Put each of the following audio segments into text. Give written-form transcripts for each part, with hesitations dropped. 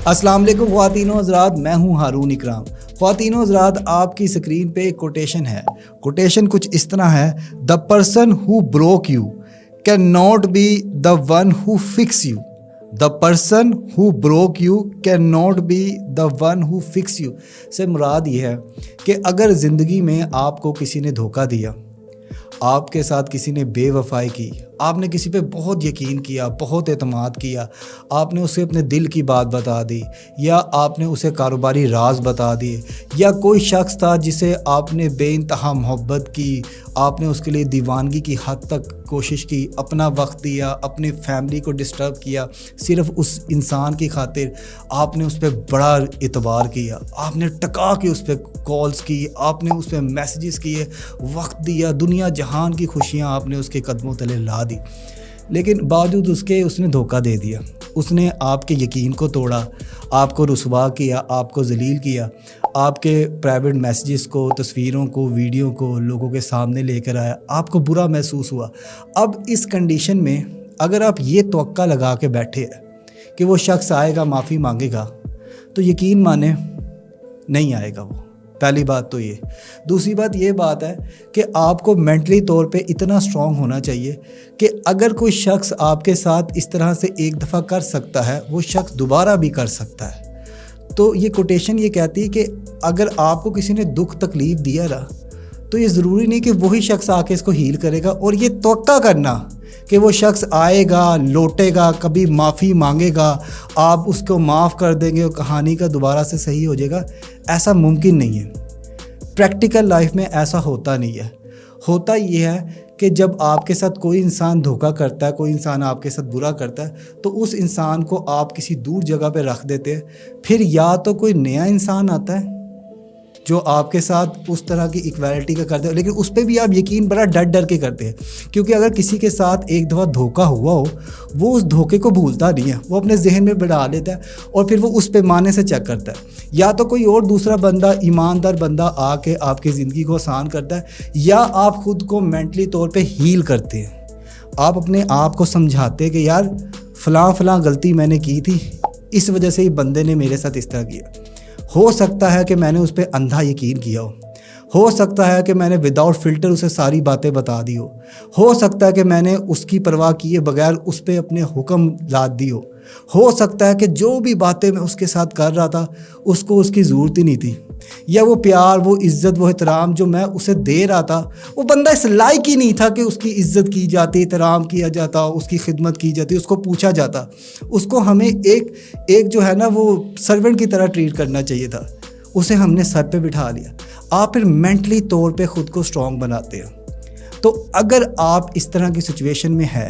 السلام علیکم خواتین و حضرات، میں ہوں ہارون اکرام۔ خواتین و حضرات، آپ کی اسکرین پہ ایک کوٹیشن ہے۔ کوٹیشن کچھ اس طرح ہے: the person who broke you can not be the one who fix you. The person who broke you can not be the one who fix you سے مراد یہ ہے کہ اگر زندگی میں آپ کو کسی نے دھوکہ دیا، آپ کے ساتھ کسی نے بے وفائی کی، آپ نے کسی پہ بہت یقین کیا، بہت اعتماد کیا، آپ نے اسے اپنے دل کی بات بتا دی، یا آپ نے اسے کاروباری راز بتا دیے، یا کوئی شخص تھا جسے آپ نے بے انتہا محبت کی، آپ نے اس کے لیے دیوانگی کی حد تک کوشش کی، اپنا وقت دیا، اپنی فیملی کو ڈسٹرب کیا، صرف اس انسان کی خاطر آپ نے اس پہ بڑا اعتبار کیا، آپ نے ٹکا کے اس پہ کالز کی، آپ نے اس پہ میسیجز کیے، وقت دیا، دنیا جہان کی خوشیاں آپ نے اس کے قدموں تلے لا دی، لیکن باوجود اس کے اس نے دھوکہ دے دیا۔ اس نے آپ کے یقین کو توڑا، آپ کو رسوا کیا، آپ کو ذلیل کیا، آپ کے پرائیویٹ میسیجز کو، تصویروں کو، ویڈیو کو لوگوں کے سامنے لے کر آیا، آپ کو برا محسوس ہوا۔ اب اس کنڈیشن میں اگر آپ یہ توقع لگا کے بیٹھے ہیں کہ وہ شخص آئے گا، معافی مانگے گا، تو یقین مانیں نہیں آئے گا وہ۔ پہلی بات تو یہ۔ دوسری بات یہ بات ہے کہ آپ کو مینٹلی طور پہ اتنا اسٹرانگ ہونا چاہیے کہ اگر کوئی شخص آپ کے ساتھ اس طرح سے ایک دفعہ کر سکتا ہے، وہ شخص دوبارہ بھی کر سکتا ہے۔ تو یہ کوٹیشن یہ کہتی ہے کہ اگر آپ کو کسی نے دکھ تکلیف دیا رہا تو یہ ضروری نہیں کہ وہی شخص آ کے اس کو ہیل کرے گا، اور یہ توقع کرنا کہ وہ شخص آئے گا، لوٹے گا، کبھی معافی مانگے گا، آپ اس کو معاف کر دیں گے اور کہانی کا دوبارہ سے صحیح ہو جائے گا، ایسا ممکن نہیں ہے۔ پریکٹیکل لائف میں ایسا ہوتا نہیں ہے۔ ہوتا یہ ہے کہ جب آپ کے ساتھ کوئی انسان دھوکہ کرتا ہے، کوئی انسان آپ کے ساتھ برا کرتا ہے، تو اس انسان کو آپ کسی دور جگہ پہ رکھ دیتے ہیں، پھر یا تو کوئی نیا انسان آتا ہے جو آپ کے ساتھ اس طرح کی ایکویلٹی کا کرتے ہیں، لیکن اس پہ بھی آپ یقین بڑا ڈر کے کرتے ہیں، کیونکہ اگر کسی کے ساتھ ایک دفعہ دھوکہ ہوا ہو، وہ اس دھوکے کو بھولتا نہیں ہے، وہ اپنے ذہن میں بڑھا لیتا ہے اور پھر وہ اس پیمانے سے چیک کرتا ہے۔ یا تو کوئی اور دوسرا بندہ، ایماندار بندہ آ کے آپ کی زندگی کو آسان کرتا ہے، یا آپ خود کو مینٹلی طور پہ ہیل کرتے ہیں۔ آپ اپنے آپ کو سمجھاتے ہیں کہ یار فلاں غلطی میں نے کی تھی، اس وجہ سے ہی بندے نے میرے ساتھ اس طرح کیا۔ ہو سکتا ہے کہ میں نے اس پہ اندھا یقین کیا ہو سکتا ہے کہ میں نے وداؤٹ فلٹر اسے ساری باتیں بتا دی ہو سکتا ہے کہ میں نے اس کی پرواہ کیے بغیر اس پہ اپنے حکم لاد دی ہو سکتا ہے کہ جو بھی باتیں میں اس کے ساتھ کر رہا تھا اس کو اس کی ضرورت ہی نہیں تھی، یا وہ پیار، وہ عزت، وہ احترام جو میں اسے دے رہا تھا، وہ بندہ اس لائق ہی نہیں تھا کہ اس کی عزت کی جاتی، احترام کیا جاتا، اس کی خدمت کی جاتی، اس کو پوچھا جاتا۔ اس کو ہمیں ایک جو ہے نا وہ سرونٹ کی طرح ٹریٹ کرنا چاہیے تھا، اسے ہم نے سر پہ بٹھا لیا۔ آپ پھر مینٹلی طور پہ خود کو اسٹرانگ بناتے ہیں۔ تو اگر آپ اس طرح کی سچویشن میں ہے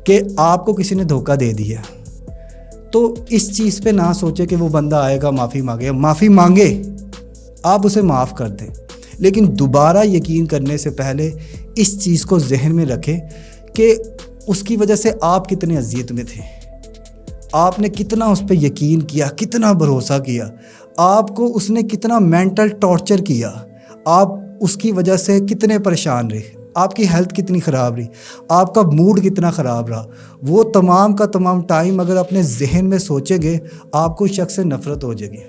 کہ آپ کو کسی نے دھوکہ دے دیا، تو اس چیز پہ نہ سوچے کہ وہ بندہ آئے گا معافی مانگے، آپ اسے معاف کر دیں، لیکن دوبارہ یقین کرنے سے پہلے اس چیز کو ذہن میں رکھیں کہ اس کی وجہ سے آپ کتنے اذیت میں تھے، آپ نے کتنا اس پہ یقین کیا، کتنا بھروسہ کیا، آپ کو اس نے کتنا مینٹل ٹارچر کیا، آپ اس کی وجہ سے کتنے پریشان رہے، آپ کی ہیلتھ کتنی خراب رہی، آپ کا موڈ کتنا خراب رہا۔ وہ تمام کا تمام ٹائم اگر اپنے ذہن میں سوچیں گے، آپ کو شخص سے نفرت ہو جائے گی۔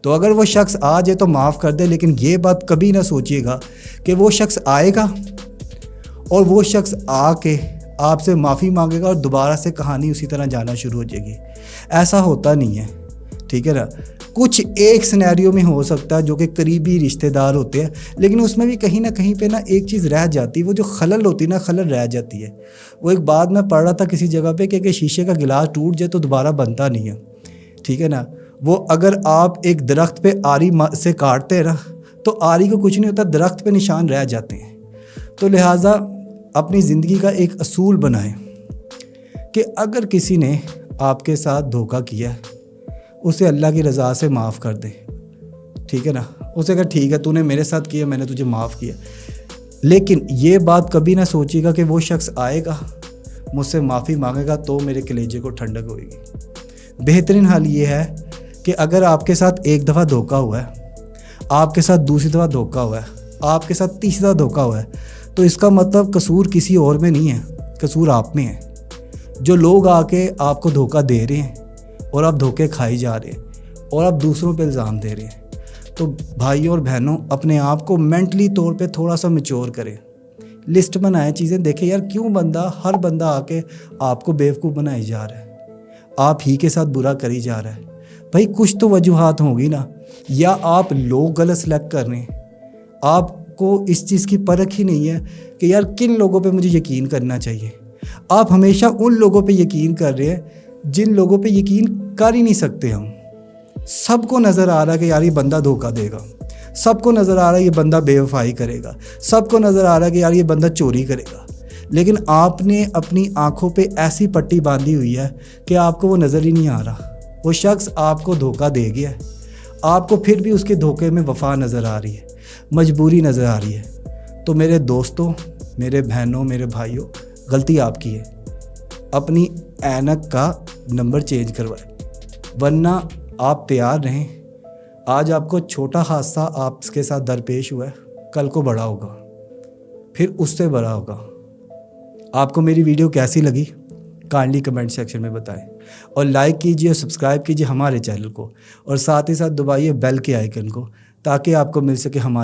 تو اگر وہ شخص آ جائے تو معاف کر دے، لیکن یہ بات کبھی نہ سوچیے گا کہ وہ شخص آئے گا اور وہ شخص آ کے آپ سے معافی مانگے گا اور دوبارہ سے کہانی اسی طرح جانا شروع ہو جائے گی۔ ایسا ہوتا نہیں ہے، ٹھیک ہے نا۔ کچھ ایک سینیریو میں ہو سکتا ہے جو کہ قریبی رشتہ دار ہوتے ہیں، لیکن اس میں بھی کہیں نہ کہیں پہ نا ایک چیز رہ جاتی ہے، وہ جو خلل ہوتی ہے نا، خلل رہ جاتی ہے۔ وہ ایک بات میں پڑھ رہا تھا کسی جگہ پہ کہ شیشے کا گلاس ٹوٹ جائے تو دوبارہ بنتا نہیں ہے، ٹھیک ہے نا۔ وہ اگر آپ ایک درخت پہ آری سے کاٹتے ہیں نا تو آری کو کچھ نہیں ہوتا، درخت پہ نشان رہ جاتے ہیں۔ تو لہٰذا اپنی زندگی کا ایک اصول بنائیں کہ اگر کسی نے آپ کے ساتھ دھوکہ کیا، اسے اللہ کی رضا سے معاف کر دیں، ٹھیک ہے نا۔ اسے کہا ٹھیک ہے تو نے میرے ساتھ کیا، میں نے تجھے معاف کیا، لیکن یہ بات کبھی نہ سوچیے گا کہ وہ شخص آئے گا مجھ سے معافی مانگے گا تو میرے کلیجے کو ٹھنڈک ہوئے گی۔ بہترین حل یہ ہے کہ اگر آپ کے ساتھ ایک دفعہ دھوکہ ہوا ہے، آپ کے ساتھ دوسری دفعہ دھوکہ ہوا ہے، آپ کے ساتھ تیسری دفعہ دھوکہ ہوا ہے، تو اس کا مطلب قصور کسی اور میں نہیں ہے، قصور آپ میں ہے۔ جو لوگ آ کے آپ کو دھوکہ دے رہے ہیں اور آپ دھوکے کھائی جا رہے ہیں اور آپ دوسروں پہ الزام دے رہے ہیں. تو بھائیوں اور بہنوں اپنے آپ کو مینٹلی طور پہ تھوڑا سا میچور کریں, لسٹ بنائیں چیزیں, دیکھیں یار کیوں ہر بندہ آ کے آپ کو بیوقوف بنائی جا رہا ہے, آپ ہی کے ساتھ برا کری جا رہا ہے. بھائی کچھ تو وجوہات ہوں گی نا, یا آپ لوگ غلط سلیکٹ کر رہے ہیں, آپ کو اس چیز کی پرکھ ہی نہیں ہے کہ یار کن لوگوں پہ مجھے یقین کرنا چاہیے. آپ ہمیشہ ان لوگوں پہ یقین کر رہے ہیں جن لوگوں پہ یقین کر ہی نہیں سکتے ہم. سب کو نظر آ رہا ہے کہ یار یہ بندہ دھوکہ دے گا, سب کو نظر آ رہا ہے یہ بندہ بے وفائی کرے گا, سب کو نظر آ رہا ہے کہ یار یہ بندہ چوری کرے گا, لیکن آپ نے اپنی آنکھوں پہ ایسی پٹی باندھی ہوئی ہے کہ آپ کو وہ نظر ہی نہیں آ رہا. وہ شخص آپ کو دھوکہ دے گیا ہے, آپ کو پھر بھی اس کے دھوکے میں وفا نظر آ رہی ہے, مجبوری نظر آ رہی ہے. تو میرے دوستوں, میرے بہنوں, میرے بھائیوں, غلطی آپ کی ہے. اپنی اینک کا نمبر چینج کروائیں, ورنہ آپ تیار رہیں. آج آپ کو چھوٹا حادثہ آپ کے ساتھ درپیش ہوا ہے, کل کو بڑا ہوگا, پھر اس سے بڑا ہوگا. آپ کو میری ویڈیو کیسی لگی کائنڈلی کمنٹ سیکشن میں بتائیں, اور لائک کیجیے اور سبسکرائب کیجیے ہمارے چینل کو, اور ساتھ ہی ساتھ دبائیے بیل کے آئیکن کو تاکہ آپ کو مل سکے ہمارے